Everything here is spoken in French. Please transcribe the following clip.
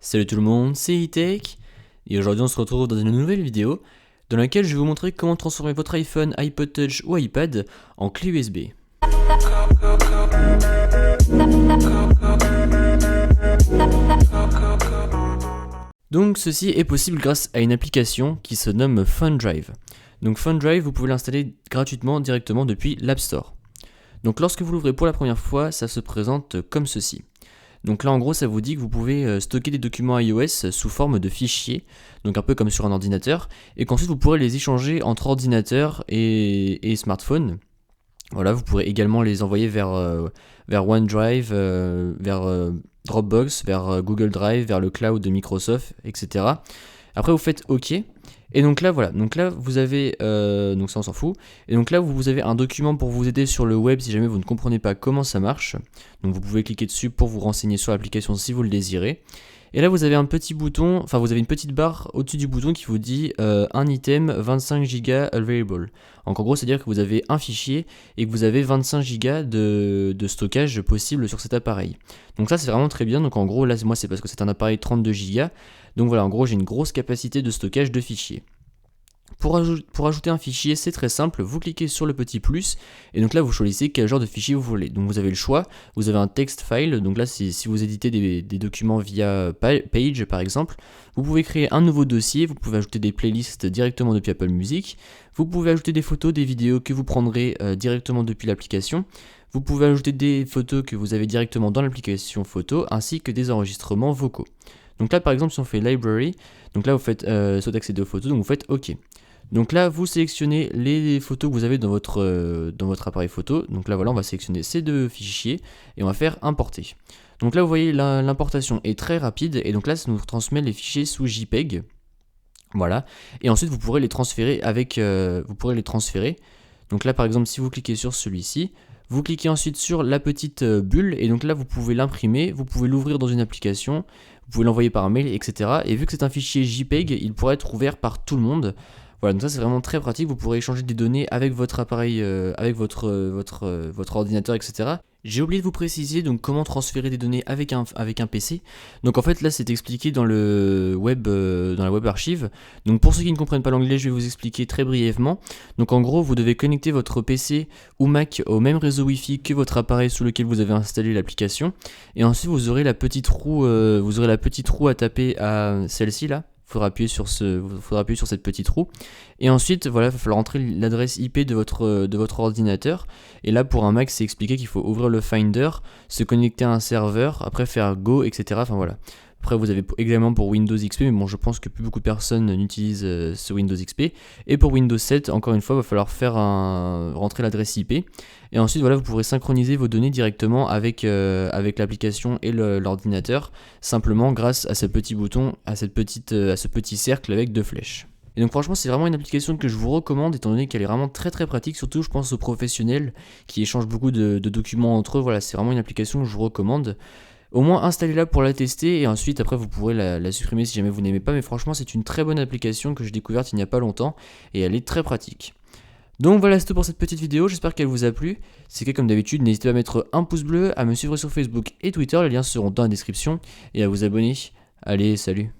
Salut tout le monde, c'est E-Tech et aujourd'hui on se retrouve dans une nouvelle vidéo dans laquelle je vais vous montrer comment transformer votre iPhone, iPod Touch ou iPad en clé USB. Donc ceci est possible grâce à une application qui se nomme FunDrive. Donc FunDrive, vous pouvez l'installer gratuitement directement depuis l'App Store. Donc lorsque vous l'ouvrez pour la première fois, ça se présente comme ceci. Donc là en gros ça vous dit que vous pouvez stocker des documents iOS sous forme de fichiers, donc un peu comme sur un ordinateur, et qu'ensuite vous pourrez les échanger entre ordinateur et smartphone. Voilà, vous pourrez également les envoyer vers OneDrive, vers Dropbox, vers Google Drive, vers le cloud de Microsoft, etc. Après vous faites OK. Et donc là voilà, donc là vous avez, donc ça on s'en fout, et donc là vous avez un document pour vous aider sur le web si jamais vous ne comprenez pas comment ça marche, donc vous pouvez cliquer dessus pour vous renseigner sur l'application si vous le désirez, et là vous avez un petit bouton, enfin vous avez une petite barre au-dessus du bouton qui vous dit un item 25 Go available, donc en gros c'est à dire que vous avez un fichier et que vous avez 25 Go de stockage possible sur cet appareil, donc ça c'est vraiment très bien, donc en gros là moi c'est parce que c'est un appareil 32 Go, donc voilà, en gros j'ai une grosse capacité de stockage de fichiers. Pour ajouter un fichier, c'est très simple, vous cliquez sur le petit plus, et donc là vous choisissez quel genre de fichier vous voulez. Donc vous avez le choix, vous avez un text file, donc là si vous éditez des documents via Page par exemple, vous pouvez créer un nouveau dossier, vous pouvez ajouter des playlists directement depuis Apple Music, vous pouvez ajouter des photos, des vidéos que vous prendrez directement depuis l'application, vous pouvez ajouter des photos que vous avez directement dans l'application photo, ainsi que des enregistrements vocaux. Donc là par exemple si on fait Library, donc là vous faites soit accéder aux photos, donc vous faites OK. Donc là vous sélectionnez les photos que vous avez dans votre appareil photo, donc là voilà on va sélectionner ces deux fichiers et on va faire importer. Donc là vous voyez l'importation est très rapide et donc là ça nous transmet les fichiers sous JPEG, voilà, et ensuite vous pourrez les transférer donc là par exemple si vous cliquez sur celui-ci, vous cliquez ensuite sur la petite bulle et donc là vous pouvez l'imprimer, vous pouvez l'ouvrir dans une application, vous pouvez l'envoyer par mail, etc. Et vu que c'est un fichier JPEG, il pourra être ouvert par tout le monde. Voilà, donc ça c'est vraiment très pratique, vous pourrez échanger des données avec votre appareil, avec votre ordinateur, etc. J'ai oublié de vous préciser donc comment transférer des données avec un PC. Donc en fait là c'est expliqué dans le web, dans la web archive. Donc pour ceux qui ne comprennent pas l'anglais, je vais vous expliquer très brièvement. Donc en gros vous devez connecter votre PC ou Mac au même réseau Wi-Fi que votre appareil sous lequel vous avez installé l'application. Et ensuite vous aurez la petite roue, à taper à celle-ci là. Faudra appuyer sur cette petite roue et ensuite voilà il va falloir entrer l'adresse IP de votre ordinateur, et là pour un Mac c'est expliqué qu'il faut ouvrir le Finder, se connecter à un serveur, après faire Go, etc. Enfin voilà. Après vous avez également pour Windows XP, mais bon je pense que plus beaucoup de personnes n'utilisent ce Windows XP. Et pour Windows 7, encore une fois, il va falloir rentrer l'adresse IP. Et ensuite voilà, vous pourrez synchroniser vos données directement avec l'application et l'ordinateur, simplement grâce à ce petit bouton, à ce petit cercle avec deux flèches. Et donc franchement c'est vraiment une application que je vous recommande étant donné qu'elle est vraiment très très pratique, surtout je pense aux professionnels qui échangent beaucoup de documents entre eux. Voilà, c'est vraiment une application que je vous recommande. Au moins installez-la pour la tester et ensuite après vous pourrez la supprimer si jamais vous n'aimez pas, mais franchement c'est une très bonne application que j'ai découverte il n'y a pas longtemps et elle est très pratique. Donc voilà, c'est tout pour cette petite vidéo, j'espère qu'elle vous a plu. Si c'est comme d'habitude, n'hésitez pas à mettre un pouce bleu, à me suivre sur Facebook et Twitter, les liens seront dans la description, et à vous abonner. Allez, salut!